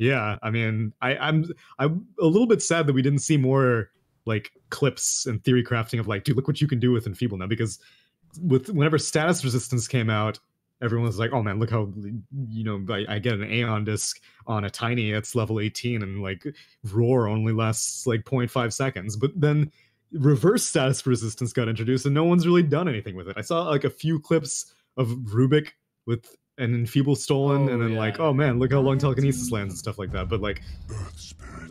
Yeah, I mean, I'm a little bit sad that we didn't see more like clips and theory crafting of like, dude, look what you can do with Enfeeble now. Because with whenever status resistance came out, everyone was like, oh man, look how I get an Aeon disc on a tiny, it's level 18, and like roar only lasts like 0.5 seconds. But then reverse status resistance got introduced, and no one's really done anything with it. I saw like a few clips of Rubik with an Enfeeble stolen, and then like, oh man, look how long telekinesis lands and stuff like that. But like,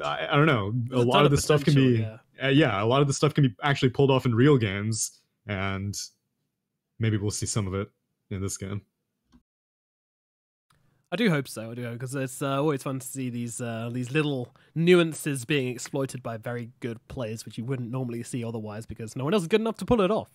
I don't know. A lot of this stuff can be, a lot of this stuff can be actually pulled off in real games, and maybe we'll see some of it in this game. I do hope so. I do hope, because it's always fun to see these little nuances being exploited by very good players, which you wouldn't normally see otherwise, because no one else is good enough to pull it off.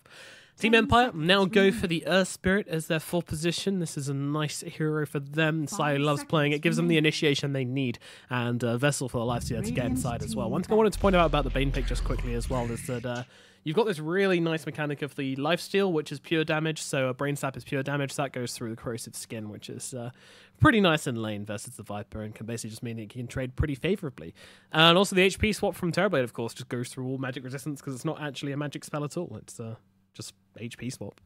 Team Empire now go for the Earth Spirit as their full position. This is a nice hero for them. Sai loves playing it. Gives them the initiation they need, and Vessel for the Lifestealer to get inside as well. One thing I wanted to point out about the Bane pick just quickly as well is that you've got this really nice mechanic of the Lifesteal, which is pure damage, so a Brain Sap is pure damage. That goes through the Corrosive Skin, which is pretty nice in lane versus the Viper, and can basically just mean that you can trade pretty favorably. And also the HP swap from Terrorblade, of course, just goes through all magic resistance, because it's not actually a magic spell at all. It's just HP swap.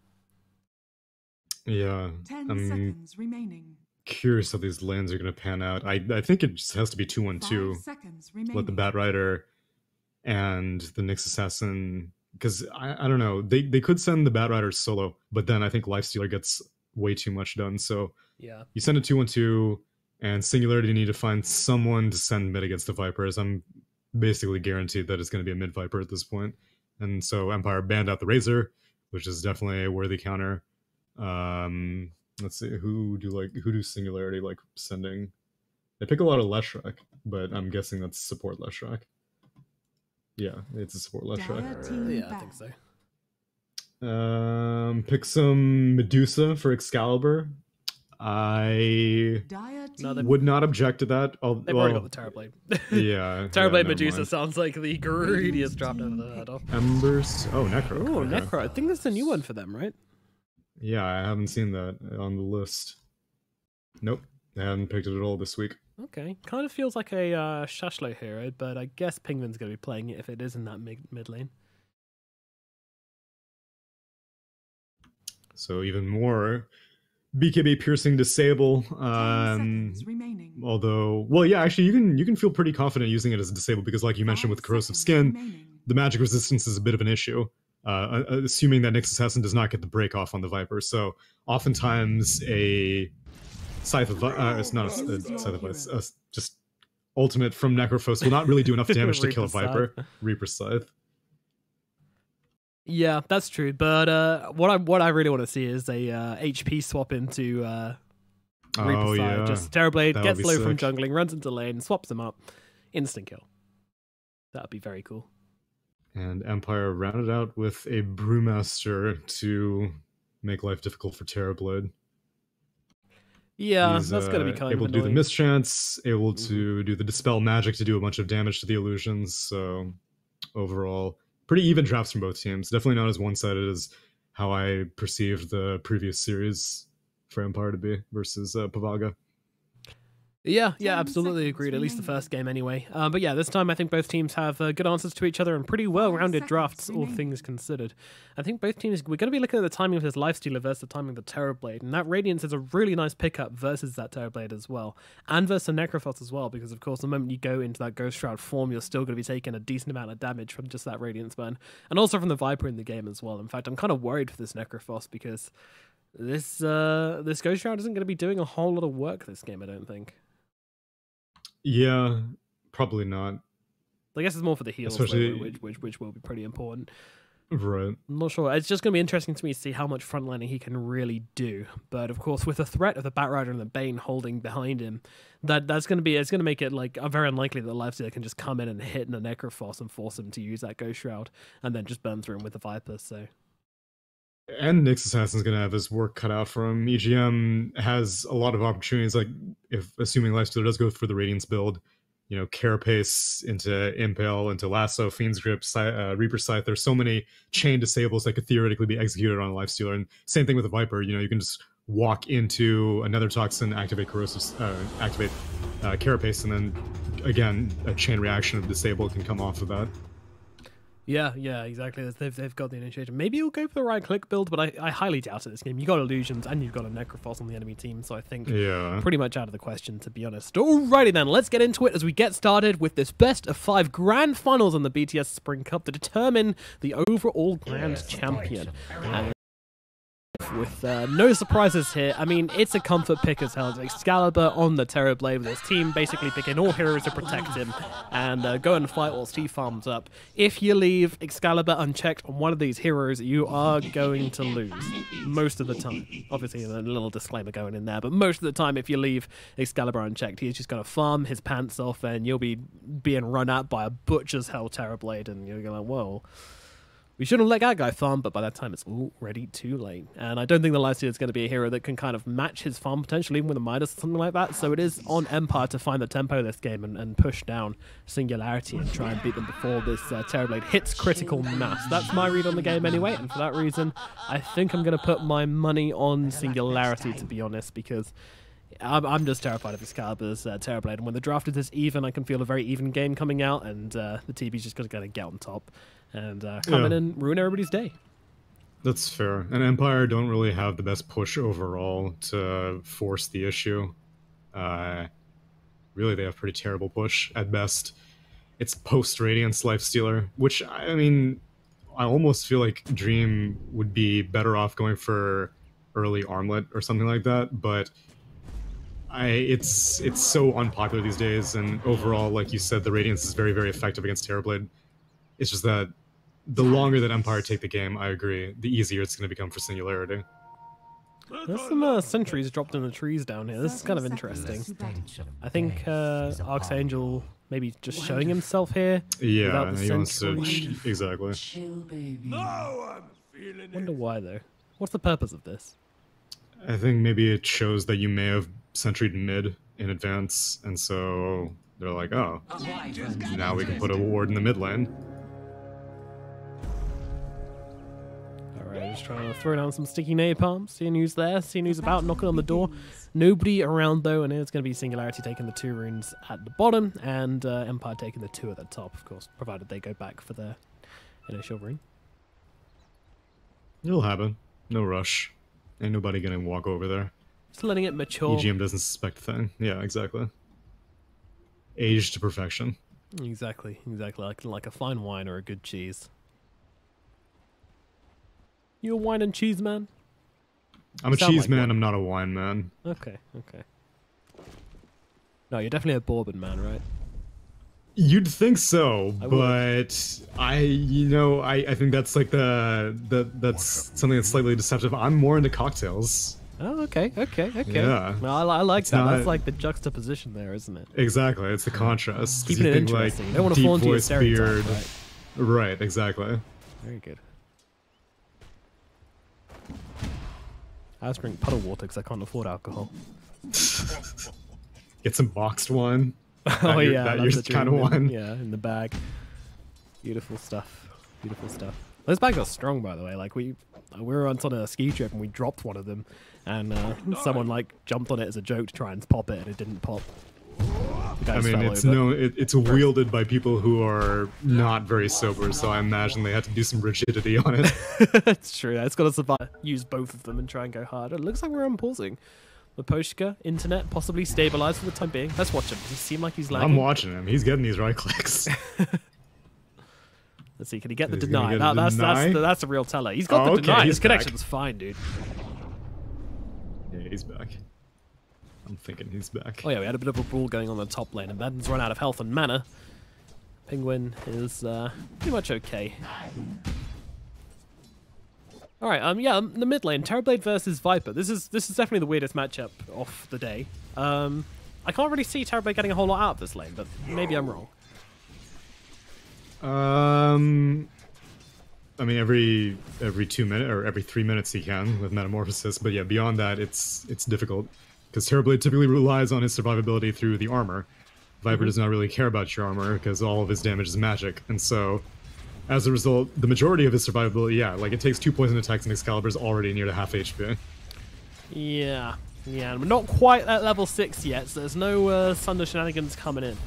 Yeah, 10 seconds remaining. Curious how these lanes are going to pan out. I think it just has to be 2-1-2. Let the Batrider and the Nyx Assassin, because I don't know, they could send the Batrider solo, but then I think Lifestealer gets way too much done. So yeah, you send a 2-1-2, and Singularity need to find someone to send mid against the Vipers. I'm basically guaranteed that it's going to be a mid Viper at this point. And so Empire banned out the Razor, which is definitely a worthy counter. Let's see, who do Singularity like sending? They pick a lot of Leshrac, but I'm guessing that's support Leshrac. Yeah, it's a support Leshrac. Yeah, I think so. Pick some Medusa for Excalibur. I would not object to that. They've already got the Terrorblade. Yeah. Terrorblade Medusa sounds like the greediest drop out of the head off. Embers. Oh, Necro. Oh, Necro. I think that's a new one for them, right? Yeah, I haven't seen that on the list. Nope. I haven't picked it at all this week. Okay. Kind of feels like a Shashlo hero, but I guess Penguin's going to be playing it if it is in that mid lane. So even more BKB piercing disable. Although, well, yeah, actually, you can feel pretty confident using it as a disable, because, like you mentioned with Corrosive Skin, the magic resistance is a bit of an issue. Assuming that Nyx Assassin does not get the break off on the Viper. So oftentimes a Scythe of it's not a Scythe of Vice, just ultimate from Necrophos will not really do enough damage to kill a Viper. Reaper Scythe. Yeah, that's true. But what I really want to see is a HP swap into Reaper Scythe. Just Terrorblade gets low from jungling, runs into lane, swaps them up, instant kill. That would be very cool. And Empire rounded out with a Brewmaster to make life difficult for Terrorblade. Yeah, that's going to be kind able of to do the mischance, able to do the dispel magic to do a bunch of damage to the illusions. So overall, pretty even drafts from both teams. Definitely not as one-sided as how I perceived the previous series for Empire to be versus Pavaga. Yeah, absolutely agreed. At least the first game anyway. But yeah, this time I think both teams have good answers to each other and pretty well-rounded drafts, all things considered. I think both teams, we're going to be looking at the timing of this Lifestealer versus the timing of the Terrorblade, and that Radiance is a really nice pickup versus that Terrorblade as well, and versus the Necrophos as well, because of course the moment you go into that Ghost Shroud form, you're still going to be taking a decent amount of damage from just that Radiance burn, and also from the Viper in the game as well. In fact, I'm kind of worried for this Necrophos, because this Ghost Shroud isn't going to be doing a whole lot of work this game, I don't think. Yeah, probably not. I guess it's more for the heals, especially, which will be pretty important. Right. I'm not sure. It's just going to be interesting to me to see how much frontlining he can really do. But of course, with the threat of the Batrider and the Bane holding behind him, it's going to make it like very unlikely that the Lifestealer can just come in and hit the Necrophos and force him to use that Ghost Shroud and then just burn through him with the Viper. So. And Nyx Assassin's going to have his work cut out for him. EGM has a lot of opportunities, like if assuming Lifestealer does go for the Radiance build, Carapace into Impale, into Lasso, Fiend's Grip, Reaper Scythe. There's so many chain disables that could theoretically be executed on a Lifestealer. And same thing with the Viper, you can just walk into another toxin, activate corrosive, activate carapace, and then again a chain reaction of disable can come off of that. Yeah, exactly. They've got the initiator. Maybe you'll go for the right click build, but I highly doubt it this game. You got illusions and you've got a Necrophos on the enemy team, so I think pretty much out of the question, to be honest. Alrighty then, let's get into it as we get started with this best of 5 grand finals on the BTS Spring Cup to determine the overall grand champion. And with no surprises here. I mean, it's a comfort pick as hell. It's Excalibur on the Terrorblade with his team basically picking all heroes to protect him and go and fight whilst he farms up. If you leave Excalibur unchecked on one of these heroes, you are going to lose most of the time. Obviously, a little disclaimer going in there, but most of the time, if you leave Excalibur unchecked, he's just going to farm his pants off and you'll be being run at by a butcher's hell Terrorblade, and you're going, whoa. We shouldn't let that guy farm, but by that time it's already too late. And I don't think the Lycia is going to be a hero that can kind of match his farm potential, even with a Midas or something like that. So it is on Empire to find the tempo of this game and push down Singularity and try and beat them before this Terrorblade hits critical mass. That's my read on the game anyway, and for that reason, I think I'm going to put my money on Singularity, to be honest, because I'm just terrified of Excalibur's Terrorblade, and when the draft is this even, I can feel a very even game coming out, and the TB's just going to get on top and come in and ruin everybody's day. That's fair. And Empire don't really have the best push overall to force the issue. Really, they have pretty terrible push at best. It's post-Radiance Lifestealer, which, I mean, I almost feel like Dream would be better off going for early Armlet or something like that, but it's so unpopular these days, and overall, like you said, the Radiance is very, very effective against Terrorblade. It's just that the longer that Empire take the game, I agree, the easier it's going to become for Singularity. There's some sentries dropped in the trees down here. This is kind of interesting. I think Archangel maybe just showing himself here. Yeah, he wants to... Exactly. Wonder why, though. What's the purpose of this? I think maybe it shows that you may have sentryed mid in advance, and so they're like, oh, now we can put a ward in the mid lane. Alright, just trying to throw down some sticky napalm, seeing who's there, seeing who's about, knocking on the door. Nobody around though, and it's going to be Singularity taking the 2 runes at the bottom, and Empire taking the 2 at the top, of course, provided they go back for their initial rune. It'll happen. No rush. Ain't nobody gonna walk over there. Just letting it mature. EGM doesn't suspect a thing. Yeah, exactly. Aged to perfection. Exactly. Like a fine wine or a good cheese. You a wine and cheese man? I'm a cheese man, I'm not a wine man. Okay. No, you're definitely a bourbon man, right? You'd think so, but I think that's like that's something that's slightly deceptive. I'm more into cocktails. Oh, okay. Yeah. Well, I like that. That's like the juxtaposition there, isn't it? Exactly, it's the contrast. Keeping it interesting. You don't want to fall into a stereotype, right, exactly. Very good. I just drink puddle water because I can't afford alcohol. Get some boxed wine. Oh yeah, that your kind of wine. Yeah, in the bag. Beautiful stuff. Those bags are strong, by the way. Like we were on a ski trip and we dropped one of them, and someone like jumped on it as a joke to try and pop it, and it didn't pop. I mean, it's wielded by people who are not very sober, so I imagine they had to do some rigidity on it. It's true. It's got to survive. Use both of them and try and go hard. It looks like we're unpausing. Leposhka, internet, possibly stabilized for the time being. Let's watch him. Does he seem like he's lagging? I'm watching him. He's getting these right clicks. Let's see. Can he get the deny? That's a real teller. He's got the deny. His connection's fine, dude. Yeah, he's back. I'm thinking he's back. Oh yeah, we had a bit of a brawl going on the top lane, and Madden's run out of health and mana. Penguin is pretty much okay. All right, yeah, the mid lane, Terrorblade versus Viper. This is definitely the weirdest matchup of the day. I can't really see Terrorblade getting a whole lot out of this lane, but maybe I'm wrong. I mean, every 2 minutes or every 3 minutes he can with Metamorphosis, but yeah, beyond that, it's difficult because Terrorblade typically relies on his survivability through the armor. Viper does not really care about your armor because all of his damage is magic, and so as a result, the majority of his survivability, yeah, like it takes 2 poison attacks and Excalibur's already near to half HP. Yeah. Yeah, we're not quite at level 6 yet, so there's no Thunder shenanigans coming in.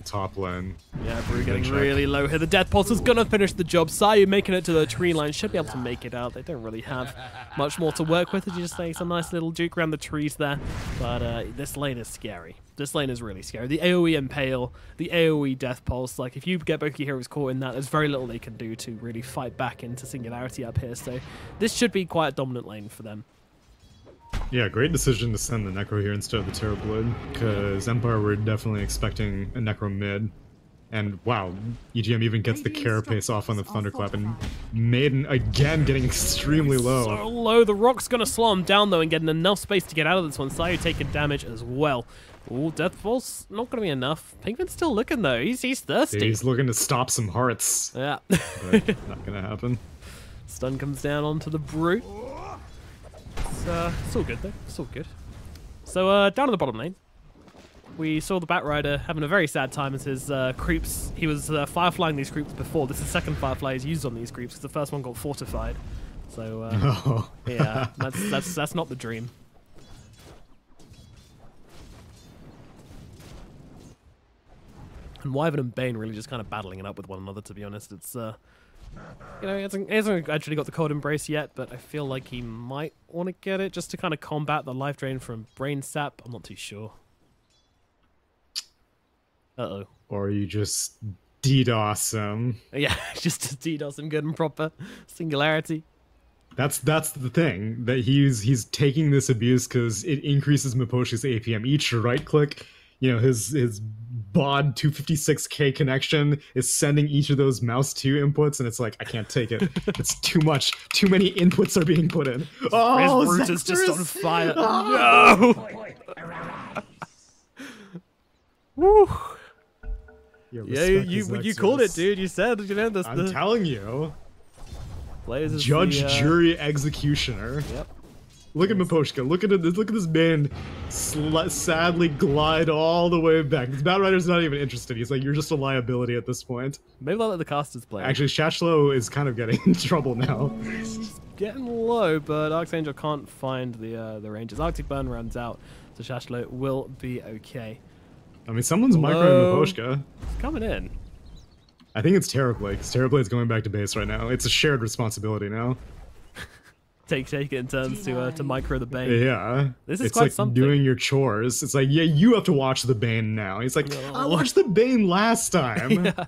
Top lane. Yeah, Brew getting really low here. The Death Pulse is gonna finish the job. Sayu making it to the tree line. Should be able to make it out. They don't really have much more to work with. You just say some nice little juke around the trees there. But this lane is scary. This lane is really scary. The AoE Impale, the AoE Death Pulse. Like, if you get both your heroes caught in that, there's very little they can do to really fight back into Singularity up here. So this should be quite a dominant lane for them. Yeah, great decision to send the Necro here instead of the Terrorblade, because Empire were definitely expecting a Necro mid. And wow, EGM even gets the Carapace off on the Thunderclap, and Maiden again getting extremely low. So low, the Rock's gonna slow him down though and getting enough space to get out of this one. Sayu taking damage as well. Ooh, Death Pulse, not gonna be enough. Pinkman's still looking though, he's thirsty. He's looking to stop some hearts. Yeah. But not gonna happen. Stun comes down onto the Brute. It's all good though, it's all good. So down to the bottom lane, we saw the Batrider having a very sad time as his creeps, he was fireflying these creeps before. This is the second firefly he's used on these creeps because the first one got fortified. So yeah, that's not the dream. And Wyvern and Bane really just kind of battling it up with one another, to be honest. It's you know, he hasn't actually got the Cold Embrace yet, but I feel like he might want to get it just to kind of combat the life drain from Brain Sap. I'm not too sure. Uh-oh. Or you just DDoS him. Yeah, just to DDoS him good and proper. Singularity. That's the thing, that he's taking this abuse because it increases Miposh's APM. Each right click, you know, his BOD 256k connection is sending each of those mouse 2 inputs, and it's like, I can't take it. It's too much. Too many inputs are being put in. Oh, his root is just on fire. No! Woo! Yeah, you called it, dude. You said, you know, I'm telling you. Players Judge, jury, executioner. Yep. Look at Miposhka. Look at this man sadly glide all the way back. This Batrider's not even interested. He's like, you're just a liability at this point. Maybe they'll let the casters play. Actually, Shashlo is kind of getting in trouble now. He's getting low, but Archangel can't find the ranges. Arctic Burn runs out, so Shashlo will be okay. I mean, someone's microing Miposhka. It's coming in. I think it's Terrorblade, because Terrorblade's going back to base right now. It's a shared responsibility now. Take it in turns to micro the Bane. Yeah. This is it's quite like something. Doing your chores. It's like, yeah, you have to watch the Bane now. He's like, I watched the Bane last time. Yeah.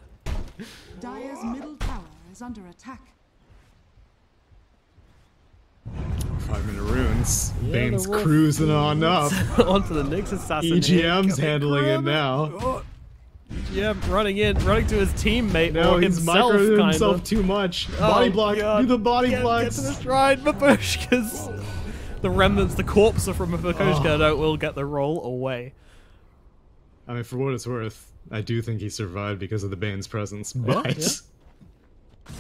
Dire's middle tower is under attack. 5-minute runes. Yeah, Bane's cruising on up. Onto the Nyx assassin. EGM's handling it now. EGM running to his teammate No, or he's himself, microing kind himself of. too much. Body block. God. Do the body Get blocks. to the shrine, Miposhka's. The remnants, the corpse from Miposhka will get the roll away. I mean, for what it's worth, I do think he survived because of the Bane's presence, but... Yeah.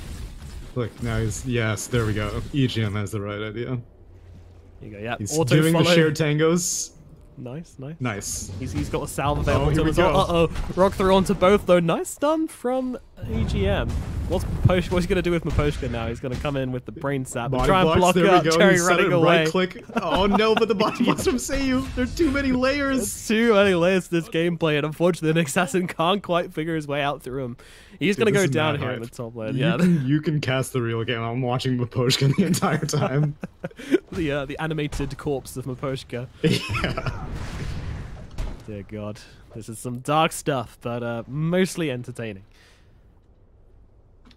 Look, now he's... Yes, there we go. EGM has the right idea. Here you go, yeah. He's Auto doing follow. the shared tangos. Nice. Nice. He's got a salve available here to him we as well. go. Uh-oh. Rock through onto both, though. Nice stun from EGM. What's he going to do with Miposhka now? He's going to come in with the brain sap and Body try and blocks, block there out we go. Cherry He set running it away. right click. Oh no, but the body blocks from Seiyu. There are too many layers. There's too many layers to this gameplay, and unfortunately, an assassin can't quite figure his way out through him. He's going to go down here in the top lane. Yeah. You can cast the real game. I'm watching Miposhka the entire time. the animated corpse of Miposhka. Yeah. Dear God, this is some dark stuff, but mostly entertaining.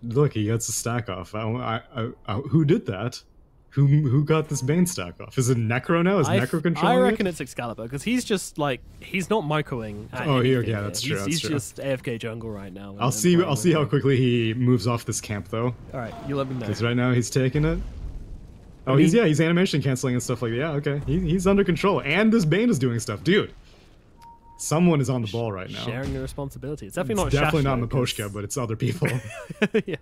Look, he gets a stack off. Who did that? Who got this Bane stack off? Is it Necro now? Is Necro controlling I reckon it? It's Excalibur, because he's just like, he's not microing. Yeah, that's true. He's just AFK jungle right now. I'll see how quickly he moves off this camp, though. All right, you let me know. Because right now he's taking it. Oh, he's animation canceling and stuff like that. Yeah, okay. He's under control, and this Bane is doing stuff, dude. Someone is on the ball right now. Sharing the responsibility. It's definitely It's not definitely not Shashlo, Miposhka, but it's other people. Yeah.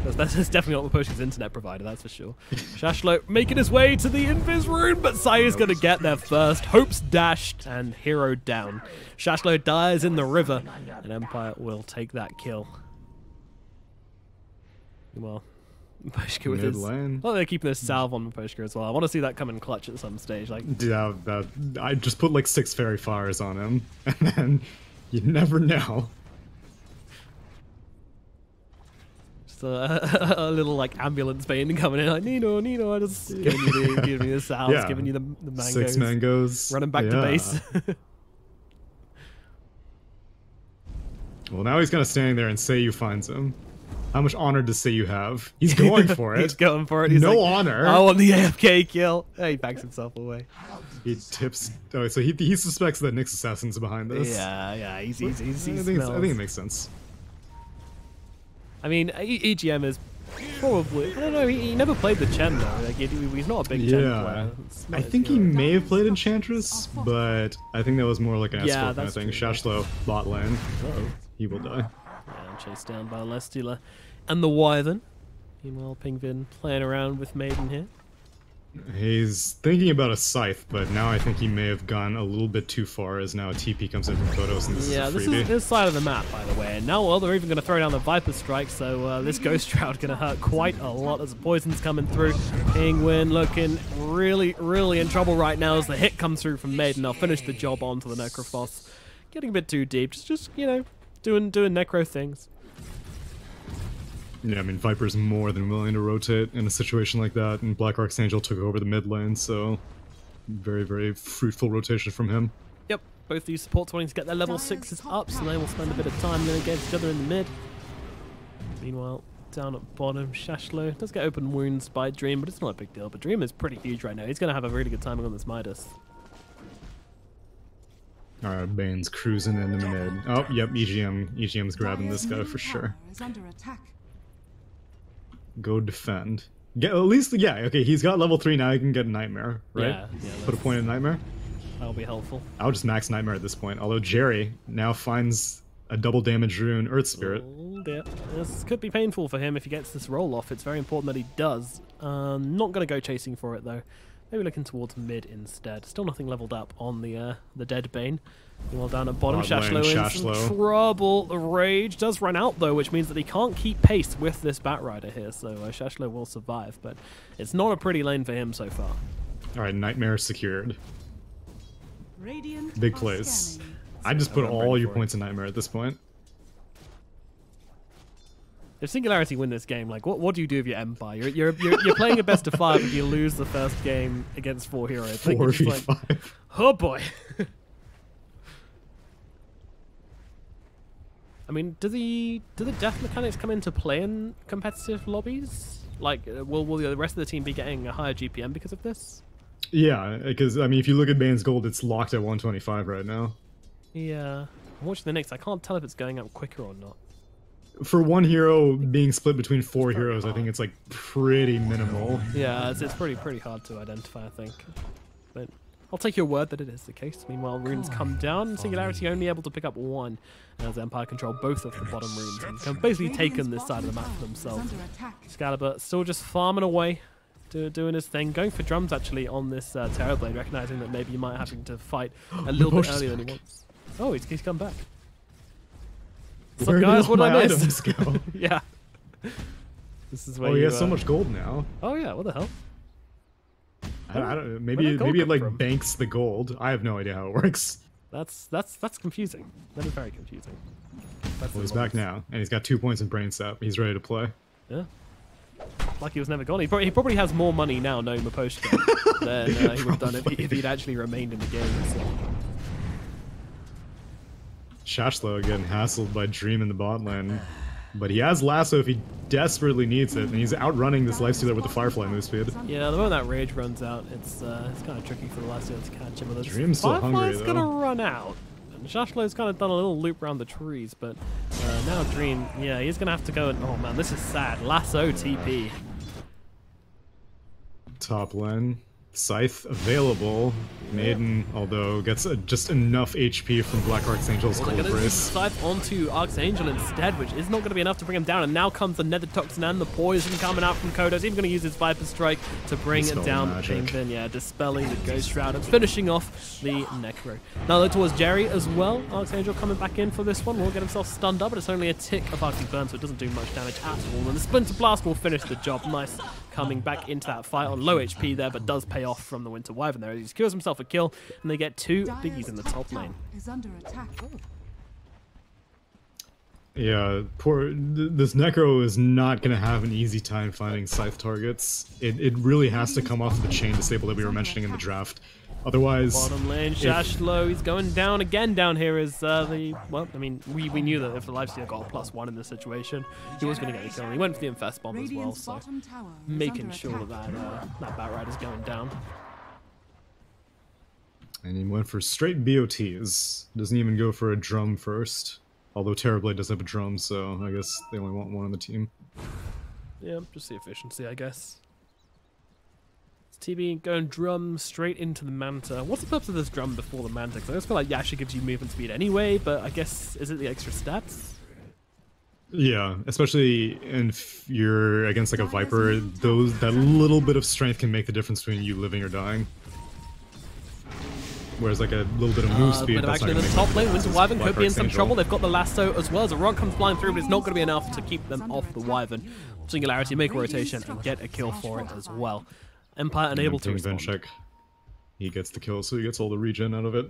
That's definitely not Miposhka's internet provider, that's for sure. Shashlo making his way to the Invis rune, but Sayu's going to get there first. Hopes dashed and hero down. Shashlo dies in the river, and Empire will take that kill. Well, Maposhka with Mid his... lane. Well, they're keeping this salve on Maposhka as well. I want to see that come in clutch at some stage. Like, Yeah, I just put like 6 fairy fires on him, and then you never know. just a little like ambulance bane coming in, like Nino, I just giving you the salves, Yeah. giving you the mangoes. 6 mangoes. Running back to base. Well, now he's kind of standing there and Seiyu finds him. How much honor does Seiyu have? He's going for it. He's going for it. He's no like, honor. I want the AFK kill. He backs himself away. He tips. Oh, so he suspects that Nyx Assassin's behind this. Yeah. He's I think it makes sense. I mean, EGM is probably... I don't know, he never played the Chen, though. Like, he's not a big Chen player. I think he may have played Enchantress, but I think that was more like an S4 kind of that's thing. true. Shashlo, bot lane. Uh-oh. He will die. Yeah, chased down by Lestula. And the Wyvern. Meanwhile, Pingvin playing around with Maiden here. He's thinking about a scythe, but now I think he may have gone a little bit too far as now a TP comes in from Kodos and this Yeah, is a this freebie. is his side of the map, by the way. And now, well, they're even going to throw down the Viper Strike, so this Ghost Shroud going to hurt quite a lot as the poison's coming through. Penguin looking really in trouble right now as the hit comes through from Maiden. They'll finish the job onto the Necrophos. Getting a bit too deep, just you know, doing necro things. Yeah, I mean, Viper's more than willing to rotate in a situation like that, and Black Archangel took over the mid lane, so very fruitful rotation from him. Yep, both these supports wanting to get their level 6s up, so they will spend a bit of time against each other in the mid. Meanwhile, down at bottom, Shashlo does get open wounds by Dream, but it's not a big deal. But Dream is pretty huge right now. He's going to have a really good timing on this Midas. Alright, Bane's cruising into mid. Oh, yep, EGM's grabbing this guy for sure. Is under attack. Go defend. At least, yeah, okay, he's got level 3 now, he can get Nightmare, right? Yeah, Put a point in Nightmare? that'll be helpful. I'll just max Nightmare at this point, although Jerry now finds a double damage rune Earth Spirit. Oh, dear. This could be painful for him if he gets this roll off. It's very important that he does. Not going to go chasing for it, though. Maybe looking towards mid instead. Still nothing leveled up on the dead Bane. Meanwhile, down at bottom, Bot lane, Shashlo in some trouble. The rage does run out, though, which means that he can't keep pace with this Batrider here, so Shashlo will survive, but it's not a pretty lane for him so far. Alright, Nightmare secured. Radiant Big are plays. scanning. I just put I'm all ready your for it. points in Nightmare at this point. If Singularity win this game, like, what do you do with your Empire? You're playing a best of 5 if you lose the first game against 4 heroes. Like, it's just 4v5. like, oh boy. I mean, do the death mechanics come into play in competitive lobbies? Like, will the rest of the team be getting a higher GPM because of this? Yeah, because, I mean, if you look at Bane's gold, it's locked at 125 right now. Yeah. I'm watching the Knicks. I can't tell if it's going up quicker or not. For one hero being split between 4 heroes, I think it's, like, pretty minimal. Yeah, it's pretty hard to identify, I think. But I'll take your word that it is the case. Meanwhile, runes come down, and Singularity only able to pick up 1 as Empire control both of the bottom runes and have basically taken this side of the map for themselves. Under attack. Excalibur still just farming away, doing his thing, going for drums actually on this Terrorblade, recognizing that maybe you might have to fight a little bit earlier than he wants. Oh, he's come back. What's Where up, did guys? all What did my I miss? items go? Yeah. This is where Oh, he you, has so much gold now. Oh yeah, what the hell? I don't, Where'd maybe that gold maybe it come like from? banks the gold. I have no idea how it works. That's confusing. That is very confusing. That's Well, he's the back models. now, and he's got 2 points in brain sap. He's ready to play. Yeah. Like he was never gone. He probably has more money now knowing Maposhka than he would have done if he'd actually remained in the game. So. Shashlo getting hassled by Dream in the bot lane. But he has Lasso if he desperately needs it, and he's outrunning this Lifestealer with the Firefly move speed. Yeah, the moment that rage runs out, it's kind of tricky for the last year to catch him. But Dream's still hungry, Firefly's though. gonna run out. And Shashlo's kind of done a little loop around the trees, but now Dream, yeah, he's gonna have to go and, oh man, this is sad. Lasso TP. Top lane. Scythe available. Maiden, although, gets just enough HP from Black Archangel's Well, they're Cold going to Brace. scythe onto Archangel instead, which is not going to be enough to bring him down. And now comes the Nether Toxin and the Poison coming out from Kodo. He's even going to use his Viper Strike to bring Dispel down the magic. Kingpin. Yeah, dispelling the Ghost Shroud and finishing off the Necro. Now look towards Jerry as well. Archangel coming back in for this one. Will get himself stunned up, but it's only a tick of Arctic Burn, so it doesn't do much damage at all. And the Splinter Blast will finish the job. Nice coming back into that fight on low HP there, but does pay off from the Winter Wyvern there. He secures himself a kill, and they get two biggies in the top lane. Is under attack. Yeah, this Necro is not going to have an easy time finding Scythe targets. It really has to come off the chain disable that we were mentioning in the draft. Otherwise... Bottom lane, Shashlo, he's going down again down here is well, I mean, we knew that if the Lifesteal got a +1 in this situation, he was going to get the kill. And he went for the Infest Bomb as well, so making sure that that Batrider's going down. And he went for straight BOTs. Doesn't even go for a drum first. Although Terrorblade does have a drum, so I guess they only want one on the team. Yeah, just the efficiency, I guess. TB going drum straight into the Manta. What's the purpose of this drum before the Manta? Because I just feel like Yasha gives you movement speed anyway, but I guess, is it the extra stats? Yeah, especially if you're against like a Viper, that little bit of strength can make the difference between you living or dying. Whereas like a little bit of move speed, bit of that's action not in gonna the make top lane. Winter Wyvern Black could be in some Archangel. trouble. They've got the lasso as well as a rock comes flying through, but it's not going to be enough to keep them off the Wyvern. Singularity, make a rotation and get a kill for it as well. Empire unable to respond. Check. He gets the kill, so he gets all the regen out of it.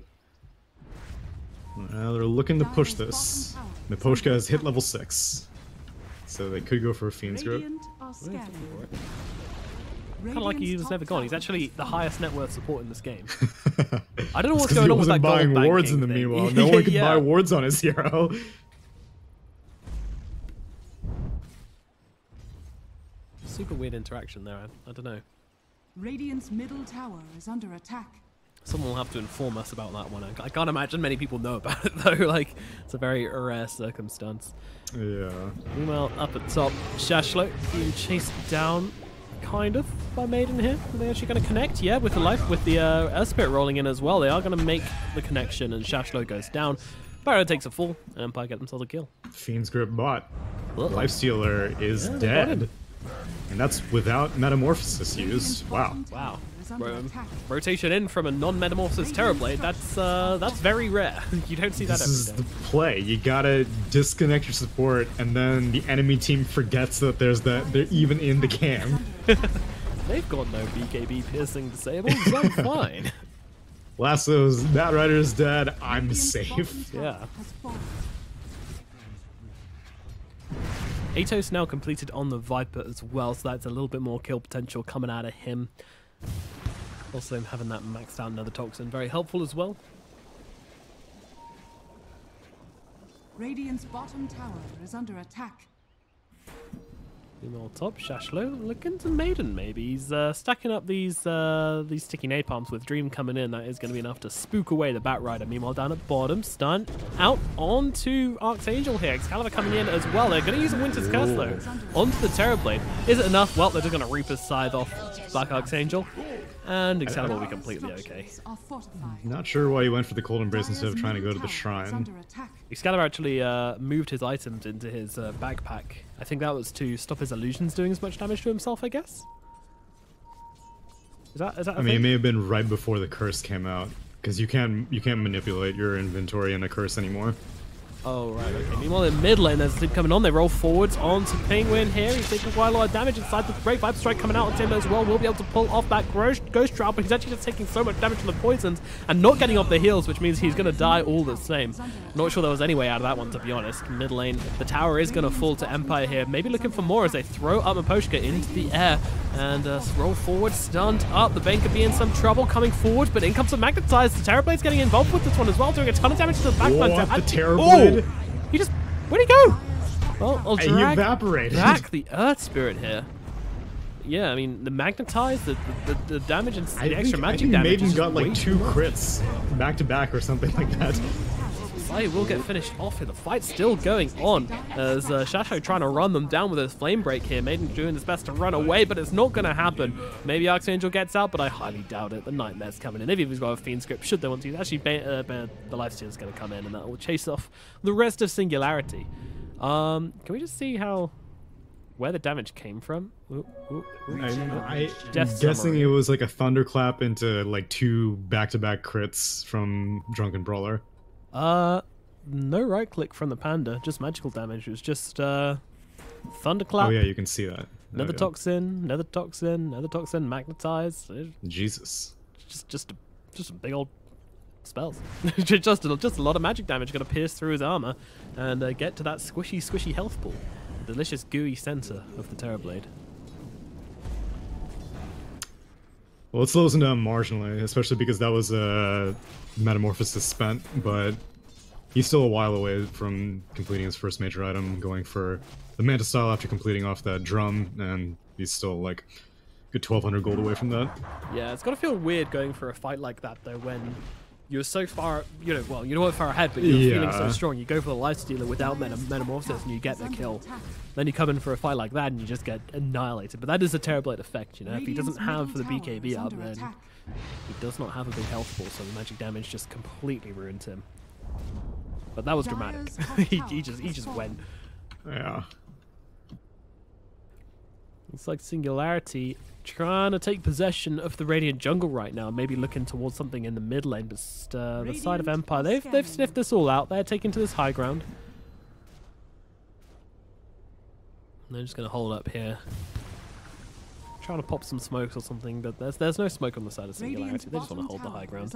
They're looking to push this. Miposhka has hit level 6. So they could go for a Fiend's Grip. Kind of like he was never gone. He's actually the highest net worth support in this game. I don't know what's going he on with wasn't that buying gold wards in banking the thing. meanwhile. No one could Yeah. buy wards on his hero. Super weird interaction there. I don't know. Radiant's middle tower is under attack. Someone will have to inform us about that one. I can't imagine many people know about it though. Like, it's a very rare circumstance. Yeah. Meanwhile, up at top, Shashlo being chased down, kind of, by Maiden here. Are they actually going to connect? Yeah, with the life, with the Earth Spirit rolling in as well. They are going to make the connection, and Shashlo goes down. Barrow takes a fall, and Empire get themselves a kill. Fiend's Grip bot. Uh-oh. Lifestealer is Yeah, dead. And that's without Metamorphosis used. Wow. Wow. Rotation in from a non-Metamorphosis Terrorblade. That's very rare. You don't see that This every is day. the play. You gotta disconnect your support, and then the enemy team forgets that they're even in the camp. They've got no BKB piercing disabled, so I'm fine. Lasso's Batrider's dead. I'm safe. Yeah. Atos now completed on the Viper as well, so that's a little bit more kill potential coming out of him. Also having that maxed out Nether Toxin, very helpful as well. Radiant's bottom tower is under attack. Meanwhile, top Shashlo looking to Maiden maybe. He's stacking up these sticky napalms with Dream coming in. That is going to be enough to spook away the Batrider. Meanwhile, down at bottom, stun out onto Archangel here. Excalibur coming in as well. They're going to use a Winter's Curse though onto the Terrorblade. Is it enough? Well, they're just going to Reaper's Scythe off Black Archangel, and Excalibur will be completely okay. Not sure why he went for the Cold Embrace instead of trying to go to the shrine. Excalibur actually moved his items into his backpack. I think that was to stop his illusions doing as much damage to himself, I guess? Is that I mean, it may have been right before the curse came out, because you can't manipulate your inventory in a curse anymore. Oh, right, okay. Meanwhile, in mid lane, there's a sleep coming on. They roll forwards onto Penguin here. He's taking quite a lot of damage inside. The Great Vibe Strike coming out on Timber as well. Will be able to pull off that Ghost Trap, but he's actually just taking so much damage from the poisons and not getting off the heals, which means he's going to die all the same. Not sure there was any way out of that one, to be honest. Mid lane, the tower is going to fall to Empire here. Maybe looking for more as they throw up Miposhka into the air and roll forward, stunned up. The Bane could be in some trouble coming forward, but in comes the Magnetize. The Terrorblade's getting involved with this one as well, doing a ton of damage to the backline. What, the Terrorblade? Oh! He just... Where'd he go? Well, I'll He drag evaporated. back the Earth Spirit here. Yeah, I mean, the Magnetize, the damage and the extra magic damage Maiden is got way like too 2 much. crits back to back or something like that. Sai will get finished off here. The fight's still going on as Shasho trying to run them down with his flame break here. Maiden doing his best to run away, but it's not going to happen. Maybe Archangel gets out, but I highly doubt it. The Nightmare's coming in. Maybe he's got a Fiend Script, should they want to. Actually, the Lifesteal's going to come in, and that will chase off the rest of Singularity. Can we just see where the damage came from? I'm guessing it was like a thunderclap into like 2 back-to-back crits from Drunken Brawler. No right click from the Panda, just magical damage. It was just thunderclap. Oh yeah, you can see that. Another toxin, another toxin, another toxin, magnetize. Jesus. Just a big old spells. just a lot of magic damage going to pierce through his armor and get to that squishy health pool. Delicious gooey center of the Terrorblade. Well, it slows him down marginally, especially because that was a Metamorphosis spent, but he's still a while away from completing his first major item, going for the Manta style after completing off that drum, and he's still like a good 1200 gold away from that. Yeah, it's got to feel weird going for a fight like that though when you're so far, you know far ahead, but you're feeling so strong. You go for the Lifestealer without Metamorphosis and you get the kill. Then you come in for a fight like that and you just get annihilated. But that is a Terrorblade effect, you know. If he doesn't have the BKB up, then he does not have a big health pool, so the magic damage just completely ruins him. But that was dramatic. he just went. Yeah. It's like Singularity trying to take possession of the Radiant jungle right now, maybe looking towards something in the mid lane, but the side of Empire, they've sniffed this all out. They're taking to this high ground. And they're just going to hold up here. Trying to pop some smokes or something, but there's no smoke on the side of Singularity. They just want to hold the high ground.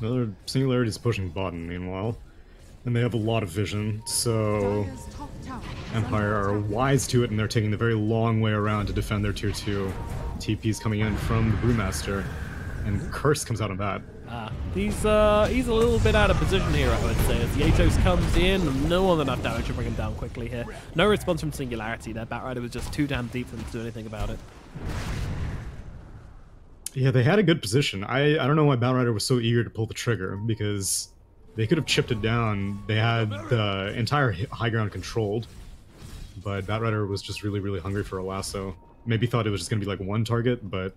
Well, Singularity's pushing bottom meanwhile, and they have a lot of vision, so Empire are wise to it, and they're taking the very long way around to defend their tier 2. TP's coming in from the Brewmaster, and Curse comes out on that. He's a little bit out of position here, I would say, as the Atos comes in, no enough damage to bring him down quickly here. No response from Singularity. Their Batrider was just too damn deep for them to do anything about it. Yeah, they had a good position. I don't know why Batrider was so eager to pull the trigger, because they could have chipped it down. They had the entire high ground controlled, but Batrider was just really, really hungry for a lasso. Maybe thought it was just going to be like one target, but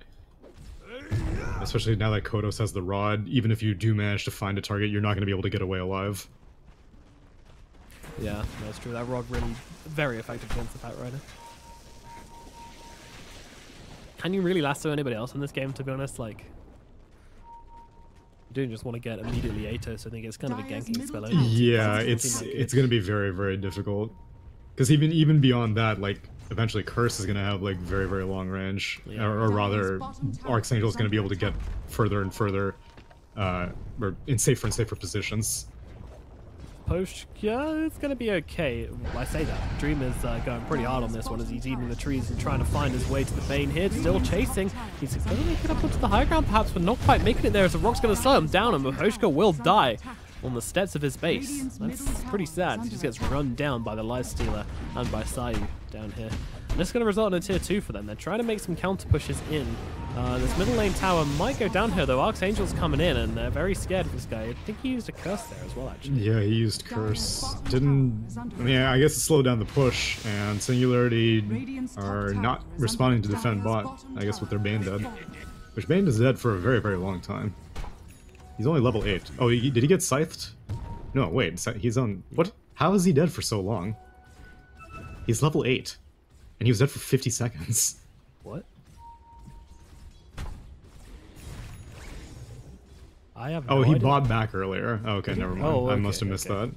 especially now that Kodos has the rod, even if you do manage to find a target, you're not going to be able to get away alive. Yeah, that's true. That rod really very effective against the Batrider. Can you really lasso anybody else in this game, to be honest? Like, you don't just want to get immediately Atos. I think it's kind of a ganking spell. Yeah, it's going to be very, very difficult. Because even beyond that, like, eventually Curse is going to have, like, very, very long range. Yeah. Or rather, Archangel is going to be able to get further and further, or in safer and safer positions. Post, yeah, it's going to be okay. I say that. Dream is going pretty hard on this one as he's eating the trees and trying to find his way to the Bane here. Still chasing. He's going to make it up onto the high ground perhaps, but not quite making it there as the rock's going to slow him down, and Mahoshka will die on the steps of his base. That's pretty sad. He just gets run down by the Lifestealer and by Sayu down here. And this is going to result in a tier 2 for them. They're trying to make some counter pushes in. This middle lane tower might go down here though. Archangel's coming in and they're very scared of this guy. I think he used a curse there as well, actually. Yeah, he used curse. I mean, I guess it slowed down the push, and Singularity are not responding to defend bot, I guess, with their Bane dead. Which Bane is dead for a very, very long time. He's only level 8. Oh, did he get scythed? No, wait, he's on... What? How is he dead for so long? He's level 8. And he was dead for 50 seconds. What? I have no he idea. bought back earlier. Oh, okay, never mind. Oh, okay, I must have missed that.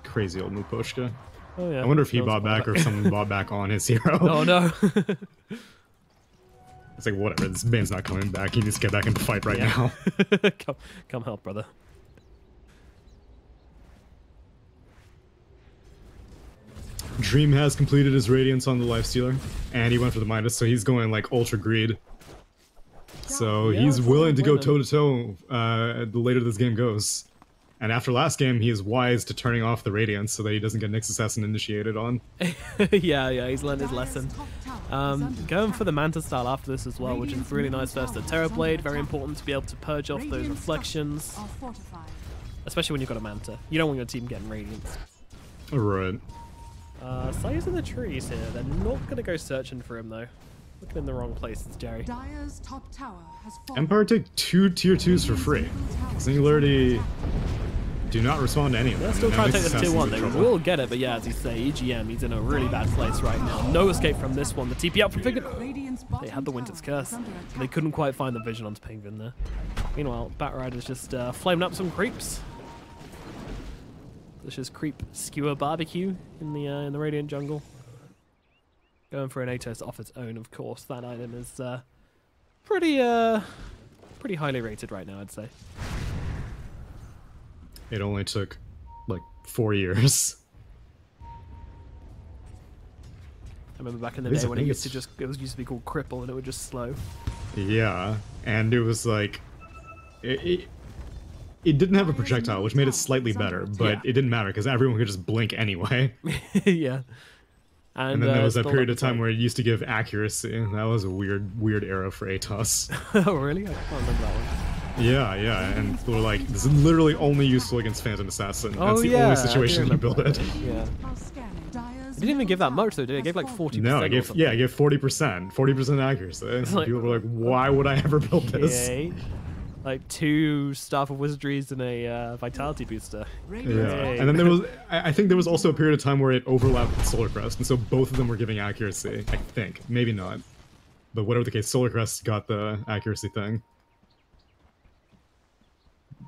Crazy old Muposhka. Oh, yeah. I wonder if he bought back or if someone bought back on his hero. Oh, no. It's like, whatever, this man's not coming back. He needs to get back into fight right now. Come help, brother. Dream has completed his Radiance on the Lifestealer, and he went for the Midas, so he's going, like, Ultra Greed. So yeah, he's willing to go toe-to-toe the later this game goes. And after last game, he is wise to turning off the Radiance so that he doesn't get Nyx Assassin initiated on. yeah, he's learned his lesson. Going for the Manta style after this as well, which is really nice versus the Terror Blade. Very important to be able to purge off those reflections, especially when you've got a Manta. You don't want your team getting Radiance. Right. CIS in the trees here. They're not going to go searching for him, though. Looking in the wrong places, Jerry. Dire's top tower has fallen. Empire take 2 tier 2s for free. Singularity do not respond to any of them. They're still trying to take this tier 1. They will get it, but yeah, as you say, EGM, he's in a really bad place right now. No escape from this one. The TP up from Penguin. They had the Winter's Curse, but they couldn't quite find the vision onto Penguin there. Meanwhile, Batrider's just flaming up some creeps. This is creep skewer barbecue in the Radiant jungle. Going for an Atos off its own, of course. That item is pretty highly rated right now, I'd say. It only took like 4 years. I remember back in the day when it used to be called cripple and it would just slow. Yeah, and it was like it didn't have a projectile, which made it slightly better, but it didn't matter because everyone could just blink anyway. Yeah. And then there was that period of time where it used to give accuracy. That was a weird era for Atos. Oh, really? I can't remember that one. Yeah, and they were like, this is literally only useful against Phantom Assassin. That's the only situation you build it. Yeah. It didn't even give that much, though, did it? It gave like 40%. No, it gave 40% accuracy. So people were like, why would I ever build this? Yay. Like 2 Staff of Wizardries and a Vitality booster. Yeah, and then there was, I think there was also a period of time where it overlapped with Solar Crest, and so both of them were giving accuracy, I think. Maybe not. But whatever the case, Solar Crest got the accuracy thing.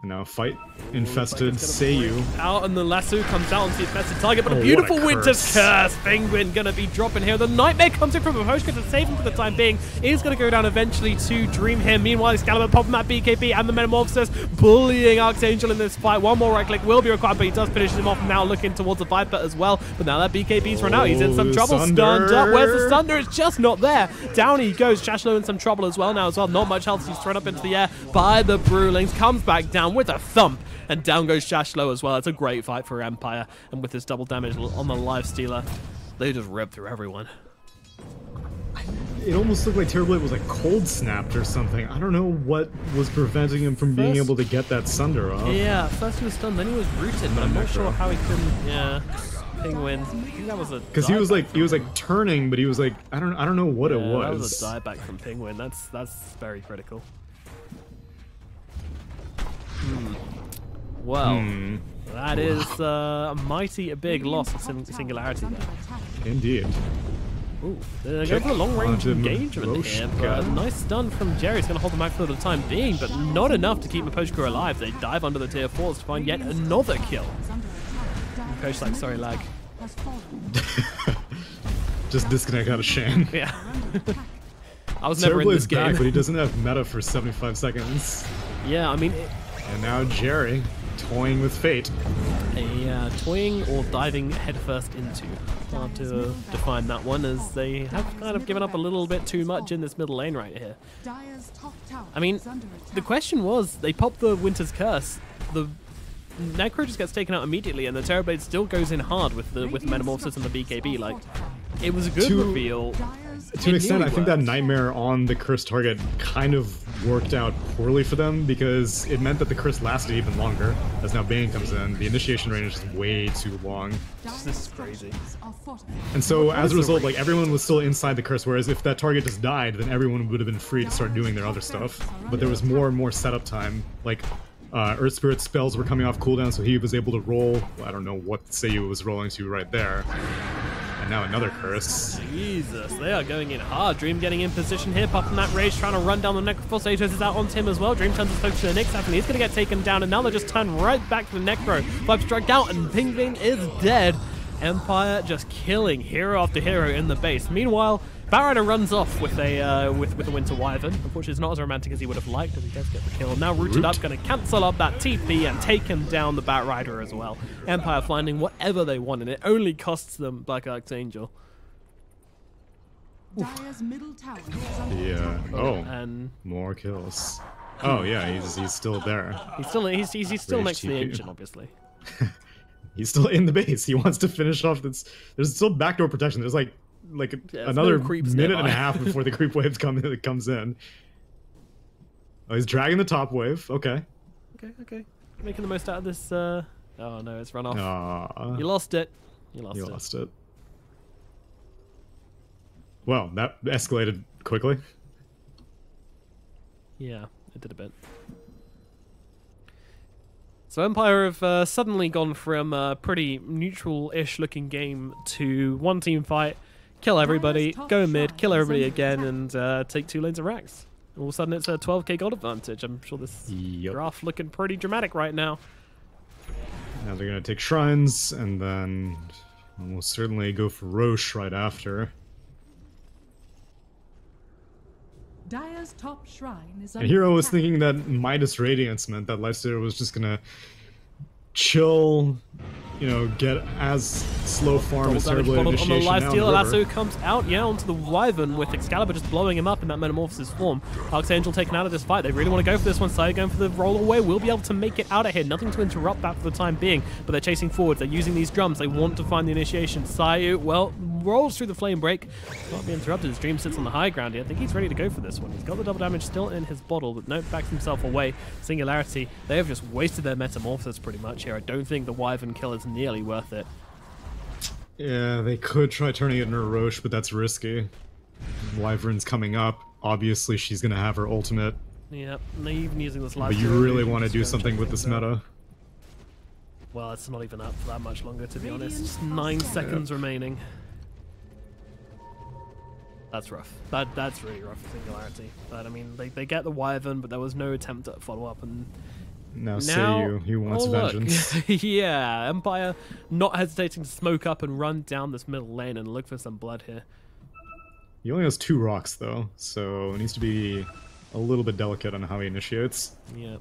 And now fight infested Seiyu. Out and the lasso comes out onto the infested target, but a beautiful Winter's Curse. Penguin gonna be dropping here. The Nightmare comes in from a Poshka to save him for the time being. Is gonna go down eventually to Dream here. Meanwhile, Excalibur popping that BKB and the Metamorphosis bullying Archangel in this fight. One more right click will be required, but he does finish him off now, looking towards the Viper as well. But now that BKB's run out, he's in some trouble. Thunder. Stunned up. Where's the Thunder? It's just not there. Down he goes. Shashlo in some trouble as well. Not much health. He's thrown up into the air by the Brewlings. Comes back down with a thump. And down goes Shashlo as well. It's a great fight for Empire. And with this double damage on the Lifestealer, they just rip through everyone. It almost looked like Terrorblade was like cold snapped or something. I don't know what was preventing him from being able to get that Sunder off. Yeah, first he was stunned, then he was rooted, but I'm not sure how he couldn't. Yeah, Penguin. I think that was a. Because he was like turning, but he was like I don't know what it was. That was a dieback from Penguin. That's very critical. Well, that is a mighty big loss of Singularity there. Indeed. Ooh, they're going for a long-range engagement here, but a nice stun from Jerry. He's going to hold them back for the time being, but not enough to keep Mapochka alive. They dive under the tier 4s to find yet another kill. Coach like, sorry, lag. Just disconnect out of Shan. Yeah. I was never in this game. Back, but he doesn't have meta for 75 seconds. Yeah, I mean... And now Jerry, toying with fate. Toying or diving headfirst into. Hard to define that one, as they have kind of given up a little bit too much in this middle lane right here. I mean, the question was, they popped the Winter's Curse. The Necro just gets taken out immediately, and the Terrorblade still goes in hard with the Metamorphosis and the BKB. Like, it was a good reveal. To an extent, I think that Nightmare on the curse target kind of worked out poorly for them, because it meant that the curse lasted even longer. As now Bane comes in, the initiation range is way too long. This is crazy. And so as a result, like, everyone was still inside the curse, whereas if that target just died, then everyone would have been free to start doing their other stuff. But there was more and more setup time. Like, Earth Spirit spells were coming off cooldown, so he was able to roll. Well, I don't know what Seiyu was rolling to right there. And now another curse. Jesus, they are going in hard. Dream getting in position here, popping that rage, trying to run down the Necrophos. Atos is out onto him as well. Dream turns his focus to the Nyx, and he's going to get taken down, and now they just turn right back to the Necro. Vibe struck out, and Penguin is dead. Empire just killing hero after hero in the base. Meanwhile, Batrider runs off with a Winter Wyvern. Unfortunately, it's not as romantic as he would have liked, as he does get the kill. Now Rooted Up, going to cancel up that TP and take him down the Batrider as well. Empire finding whatever they want, and it only costs them Black Archangel. Yeah. Oh. And more kills. Oh yeah, he's still there. He's still next to the engine, obviously. He's still in the base. He wants to finish off this. There's still backdoor protection. There's like like Yeah, another no creeps minute nearby. and a half before the creep wave comes in. Oh, he's dragging the top wave. Okay. Okay. Making the most out of this. Oh no, it's run off. Aw, You lost it. You you lost lost it. Well, that escalated quickly. Yeah, it did a bit. So Empire have suddenly gone from a pretty neutral-ish looking game to one team fight, kill everybody, go mid, kill everybody again, and take 2 lanes of racks. All of a sudden it's a 12k gold advantage. I'm sure this graph looking pretty dramatic right now. Now they're gonna take shrines, and then almost certainly go for Roche right after. Dire's top shrine is And under Hero was attack. thinking that Midas Radiance meant that Lifestealer was just gonna chill, you know, get as slow farm as Double damage Terrible bottled on the Initiation life down steal. river. Lasso comes out, onto the Wyvern with Excalibur just blowing him up in that Metamorphosis form. Archangel taken out of this fight. They really want to go for this one. Sai going for the roll away. Will be able to make it out of here. Nothing to interrupt that for the time being, but they're chasing forwards. They're using these drums. They want to find the initiation. Sai, well, rolls through the flame break. Not be interrupted. His Dream sits on the high ground here. I think he's ready to go for this one. He's got the double damage still in his bottle, but no, backs himself away. Singularity, they have just wasted their Metamorphosis pretty much here. I don't think the Wyvern kill is nearly worth it. Yeah, they could try turning it into a Roche, but that's risky. Wyvern's coming up. Obviously, she's gonna have her ultimate. Yep, even using this life. But you really want to do something with this meta. Well, it's not even up for that much longer, to be honest. Radiant Just are 9 scared. seconds remaining. That's rough. That's really rough for Singularity. But I mean, they get the Wyvern, but there was no attempt at follow up, and Now, now Seiyu, he wants look. vengeance. Yeah, Empire not hesitating to smoke up and run down this middle lane and look for some blood here. He only has 2 rocks though, so it needs to be a little bit delicate on how he initiates. Yeah.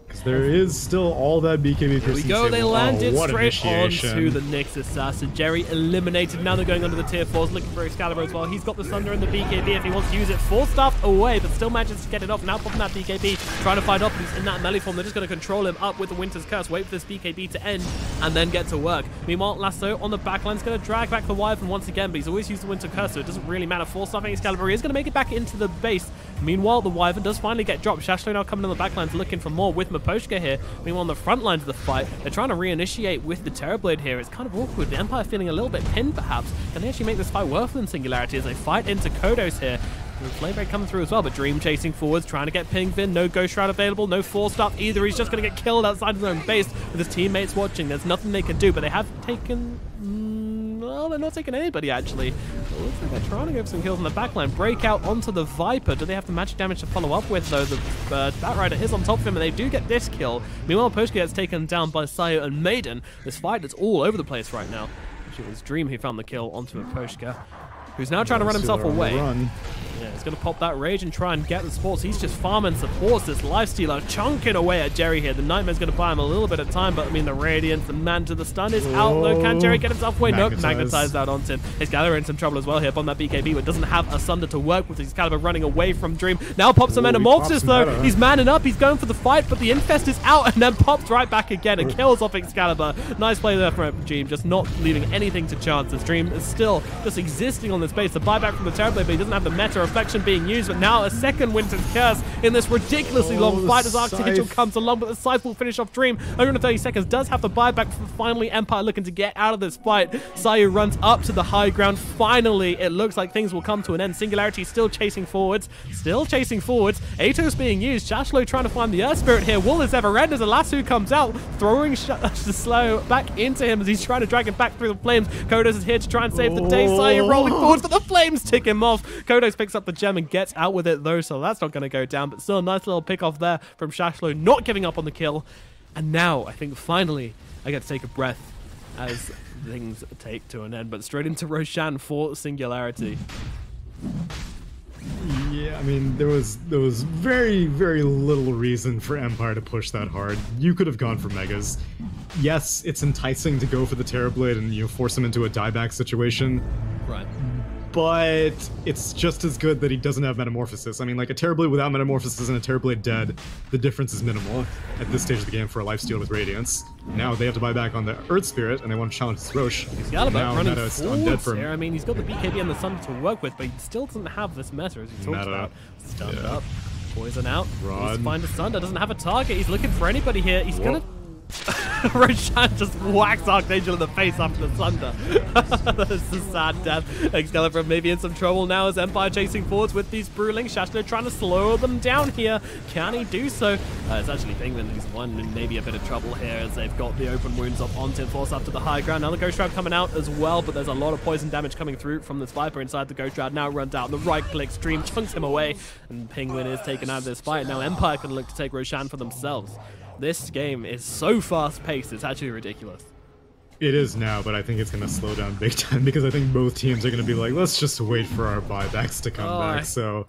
Because there is still all that BKB Here we Christensen go, they table. landed Oh, what straight initiation. onto the Nyx Assassin. Jerry eliminated, now they're going under the tier 4s, looking for Excalibur as well. He's got the Thunder and the BKB if he wants to use it. 4 staffed away, but still manages to get it off. Now popping that BKB, trying to find Optimus in that melee form. They're just going to control him up with the Winter's Curse, wait for this BKB to end, and then get to work. Meanwhile, Lasso on the backline's going to drag back the Wyvern once again, but he's always used the Winter Curse, so it doesn't really matter. 4 staffing Excalibur, he is going to make it back into the base. Meanwhile, the Wyvern does finally get dropped. Shashlo now coming on the backlines looking for more with Maposhka here. Meanwhile, on the front lines of the fight, they're trying to reinitiate with the Terrorblade here. It's kind of awkward. The Empire feeling a little bit pinned, perhaps. Can they actually make this fight worth than Singularity as they fight into Kodos here? The Flameblade coming through as well, but Dream chasing forwards, trying to get pinged in. No Ghost Shroud available, no Forced Up either. He's just going to get killed outside of their own base with his teammates watching. There's nothing they can do, but they have taken... well, they're not taking anybody, actually. It looks like they're trying to go for some kills on the backline. Breakout onto the Viper. Do they have the magic damage to follow up with, though? The Batrider is on top of him, and they do get this kill. Meanwhile, Poshka gets taken down by Sayo and Maiden. This fight is all over the place right now. Actually, it was Dream who found the kill onto Poshka, who's now trying to run himself Stealer on the away. run. Yeah, he's going to pop that Rage and try and get the supports. He's just farming supports. This Lifestealer chunking away at Jerry here. The Nightmare's going to buy him a little bit of time, but I mean, the Radiance, the Manta, the stun is out though. Can Jerry get himself away? Nope, magnetized out onto him. Excalibur in some trouble as well here. Bomb that BKB, but doesn't have a Sunder to work with. Excalibur running away from Dream. Now pops a Metamorphosis though. better. He's manning up. He's going for the fight, but the Infest is out and then pops right back again and kills off Excalibur. Nice play there from Dream, just not leaving anything to chance. This Dream is still just existing on this base. The buyback from the Terrorblade, but he doesn't have the Meta Reflection being used. But now a second Winter's Curse in this ridiculously long fight as Archangel comes along, but the Scythe will finish off Dream. 130 seconds, does have the buyback for finally Empire looking to get out of this fight. Sayu runs up to the high ground. Finally, it looks like things will come to an end. Singularity still chasing forwards. Atos being used. Shashlo trying to find the Earth Spirit here. Will this ever end as a Lasso comes out, throwing Slow back into him as he's trying to drag him back through the flames. Kodos is here to try and save the day. Sayu rolling forwards, but the flames tick him off. Kodos picks up the gem and gets out with it though, so that's not going to go down, but still a nice little pick off there from Shashlo, not giving up on the kill. And now I think finally I get to take a breath as things take to an end, but straight into Roshan for Singularity. Yeah, I mean, there was very, very little reason for Empire to push that hard. You could have gone for Megas. Yes, it's enticing to go for the Terrorblade and, you know, force him into a dieback situation, Right. but it's just as good that he doesn't have Metamorphosis. I mean, like, a Terrorblade without Metamorphosis and a Terrorblade dead, the difference is minimal at this stage of the game for a lifestealer with Radiance. Now they have to buy back on the Earth Spirit, and they want to challenge this Roche. Now running Meta is undead for him. here. I mean, he's got the BKB and the Sun to work with, but he still doesn't have this meta, as he talked about. Stunned up, poison out, needs to find a Sunder, doesn't have a target, he's looking for anybody here, he's gonna... Roshan just whacks Archangel in the face after the Sunder. That is a sad death. Excalibur maybe in some trouble now as Empire chasing forwards with these Bruling. Shashna trying to slow them down here. Can he do so? It's actually Penguin who's won in maybe a bit of trouble here as they've got the open wounds up onto Force up to the high ground. Now the Ghost Shroud coming out as well, but there's a lot of poison damage coming through from this Viper inside the Ghost Shroud. Now runs out, the right click stream chunks him away, and Penguin is taken out of this fight. Now Empire can look to take Roshan for themselves. This game is so fast-paced, it's actually ridiculous. It is now, but I think it's going to slow down big time because I think both teams are going to be like, let's just wait for our buybacks to come back. So,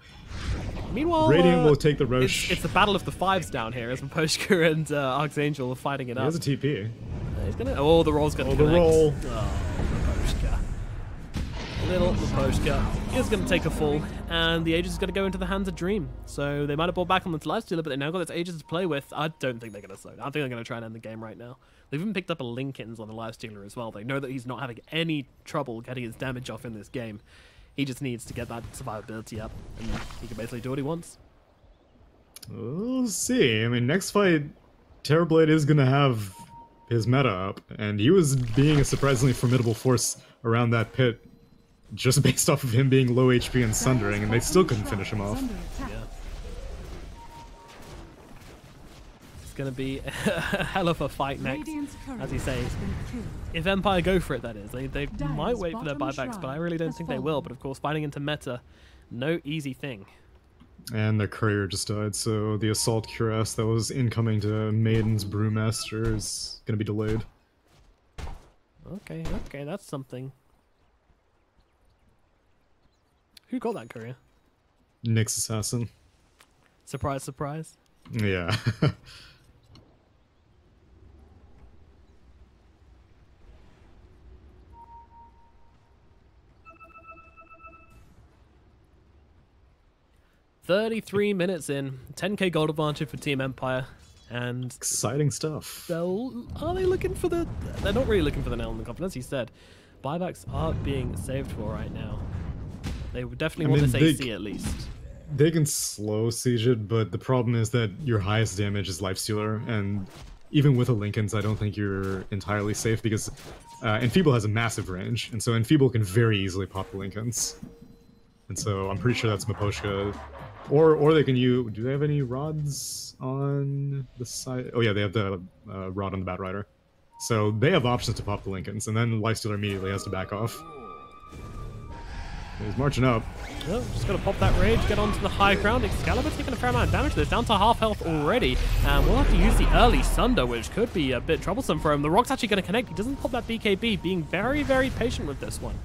meanwhile, Radiant will take the Roche. It's the battle of the fives down here as Maposhka and Archangel are fighting it up. He has a TP. He's gonna. Oh, the roll's gonna connect. The roll. Oh, Maposhka. Little Maposhka is going to take a fall, and the Aegis is going to go into the hands of Dream. So they might have bought back on the lifestealer, but they now got this Aegis to play with. I don't think they're going to slow down. I think they're going to try and end the game right now. They've even picked up a Linkens on the lifestealer as well. They know that he's not having any trouble getting his damage off in this game. He just needs to get that survivability up, and he can basically do what he wants. We'll see. I mean, next fight, Terrorblade is going to have his meta up, and he was being a surprisingly formidable force around that pit, just based off of him being low HP and sundering, and they still couldn't finish him off. Yeah. It's gonna be a hell of a fight next, as you say. If Empire go for it, that is. They might wait for their buybacks, but I really don't think they will. But of course, fighting into meta, no easy thing. And their courier just died, so the assault cuirass that was incoming to Maiden's Brewmaster is gonna be delayed. Okay, that's something. Who got that courier? Nyx Assassin. Surprise, surprise. Yeah. $33 minutes in, 10k gold advantage for Team Empire, and exciting stuff. Are they looking for the? They're not really looking for the nail in the coffin, as you said. Buybacks are being saved for right now. They would definitely want this AC at least. They can slow siege it, but the problem is that your highest damage is Lifestealer, and even with a Linken's, I don't think you're entirely safe because Enfeeble has a massive range, and so Enfeeble can very easily pop the Linken's. And so I'm pretty sure that's Maposhka. Or they can use... Do they have any rods on the side? Oh yeah, they have the rod on the Batrider. So they have options to pop the Linken's, and then Lifestealer immediately has to back off. He's marching up. Well, just gonna pop that rage, get onto the high ground. Excalibur taking a fair amount of damage to this, down to half health already. And we'll have to use the early Sunder, which could be a bit troublesome for him. The Rock's actually gonna connect. He doesn't pop that BKB, being very, very patient with this one.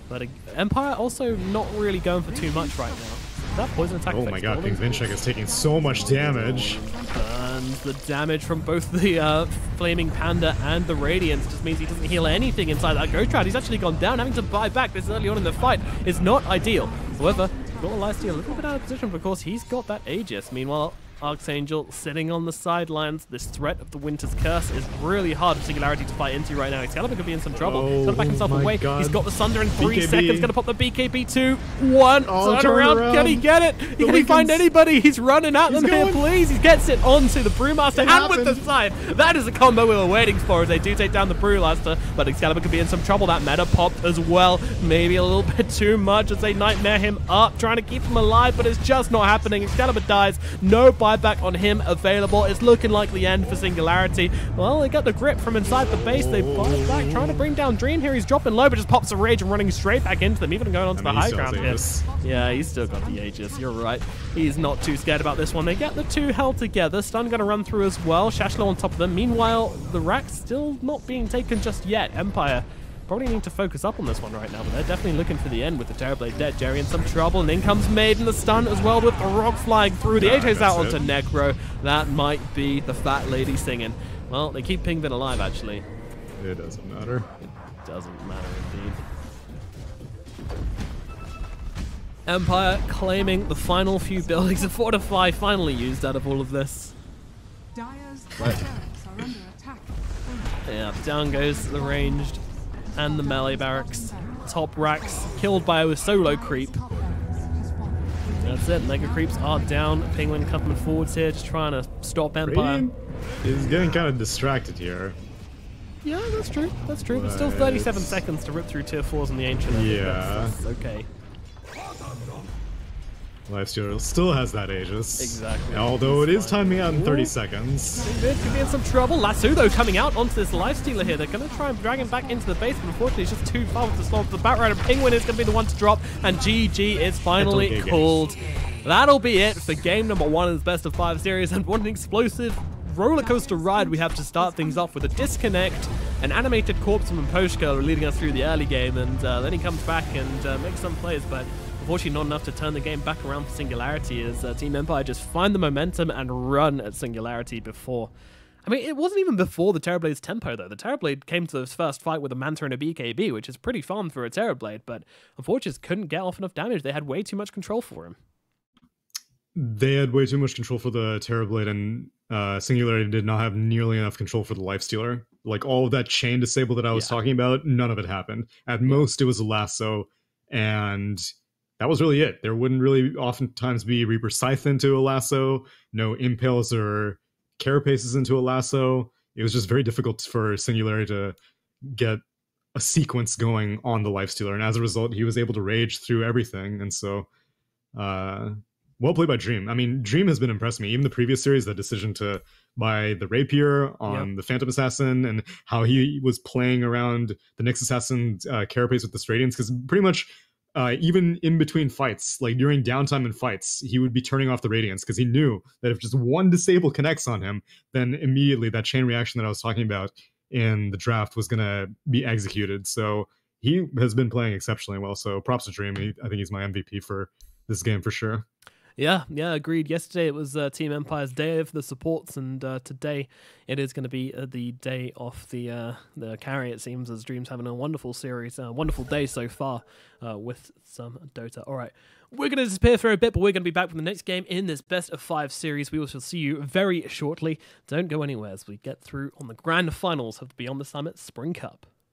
But Empire also not really going for too much right now. That poison attack. Oh my god, Pink Vinchek is taking so much damage. And the damage from both the Flaming Panda and the Radiance just means he doesn't heal anything inside that Ghost Shroud. He's actually gone down, having to buy back this early on in the fight is not ideal. However, got Lifesteal a little bit out of position because he's got that Aegis. Meanwhile, Archangel sitting on the sidelines. This threat of the Winter's Curse is really hard for Singularity to fight into right now. Excalibur could be in some trouble. He's got to back himself away. God. He's got the Sunder in 3 BKB. seconds. Going to pop the BKB 2, 1. Turn around. Can he get it? Can he find anybody? He's running at them here, please. He gets it onto the Brewmaster and with the side. That is a combo we were waiting for as they do take down the Brewmaster. But Excalibur could be in some trouble. That meta popped as well. Maybe a little bit too much as they nightmare him up, trying to keep him alive, but it's just not happening. Excalibur dies. No buyback on him available. It's looking like the end for Singularity. Well, they got the grip from inside the base. They buy back, trying to bring down Dream here. He's dropping low, but just pops a rage and running straight back into them, even going onto the high ground here. Yeah, he's still got the Aegis. You're right. He's not too scared about this one. They get the two held together. Stun going to run through as well. Shashlo on top of them. Meanwhile, the Rack's still not being taken just yet. Empire probably need to focus up on this one right now, but they're definitely looking for the end with the Terrorblade dead. Jerry in some trouble, and in comes Maiden, the stun as well with the rock flying through. The Aegis out onto Necro. That might be the fat lady singing. Well, they keep Pingvin alive, actually. It doesn't matter. It doesn't matter, indeed. Empire claiming the final few buildings of Fortify finally used out of all of this. Dire's turrets are under attack. Yeah, down goes the ranged and the melee barracks. Top racks killed by a solo creep. That's it, mega creeps are down. Penguin coming forwards here, just trying to stop Empire. Radiant is getting kind of distracted here. Yeah, that's true. That's true. But still 37 seconds to rip through tier 4s on the Ancient. I think that's okay. Lifesteal still has that Aegis. Exactly. Although it is timing out in 30 seconds. Mid could be in some trouble. Lasso, though, coming out onto this Lifestealer here. They're going to try and drag him back into the base, but unfortunately, it's just too far with the slow. The Batrider Penguin is going to be the one to drop, and GG is finally called. That'll be it for game number 1 in this best of 5 series, and what an explosive roller coaster ride we have to start things off with a disconnect, an animated corpse from Poshka leading us through the early game, and then he comes back and makes some plays, but unfortunately not enough to turn the game back around for Singularity as Team Empire just find the momentum and run at Singularity before. I mean, it wasn't even before the Terrorblade's tempo, though. The Terrorblade came to this first fight with a Manta and a BKB, which is pretty fun for a Terrorblade, but unfortunately just couldn't get off enough damage. They had way too much control for him. They had way too much control for the Terrorblade, and Singularity did not have nearly enough control for the Lifestealer. Like, all of that chain disable that I was talking about, none of it happened. At most, it was a lasso, and that was really it. There wouldn't really oftentimes be Reaper Scythe into a lasso, no Impales or Carapaces into a lasso. It was just very difficult for Singularity to get a sequence going on the Lifestealer, and as a result, he was able to rage through everything, and so well played by Dream. I mean, Dream has been impressing me. Even the previous series, the decision to buy the Rapier on the Phantom Assassin, and how he was playing around the Nyx Assassin Carapace with the Radiance, because pretty much even in between fights, like during downtime in fights, he would be turning off the Radiance because he knew that if just one disable connects on him, then immediately that chain reaction that I was talking about in the draft was going to be executed. So he has been playing exceptionally well. So props to Dream. I think he's my MVP for this game for sure. Yeah, agreed. Yesterday it was Team Empire's day of the supports, and today it is going to be the day of the carry, it seems, as Dream's having a wonderful series, wonderful day so far with some Dota. All right, we're going to disappear for a bit, but we're going to be back for the next game in this best of 5 series. We will see you very shortly. Don't go anywhere as we get through on the grand finals of the Beyond the Summit Spring Cup.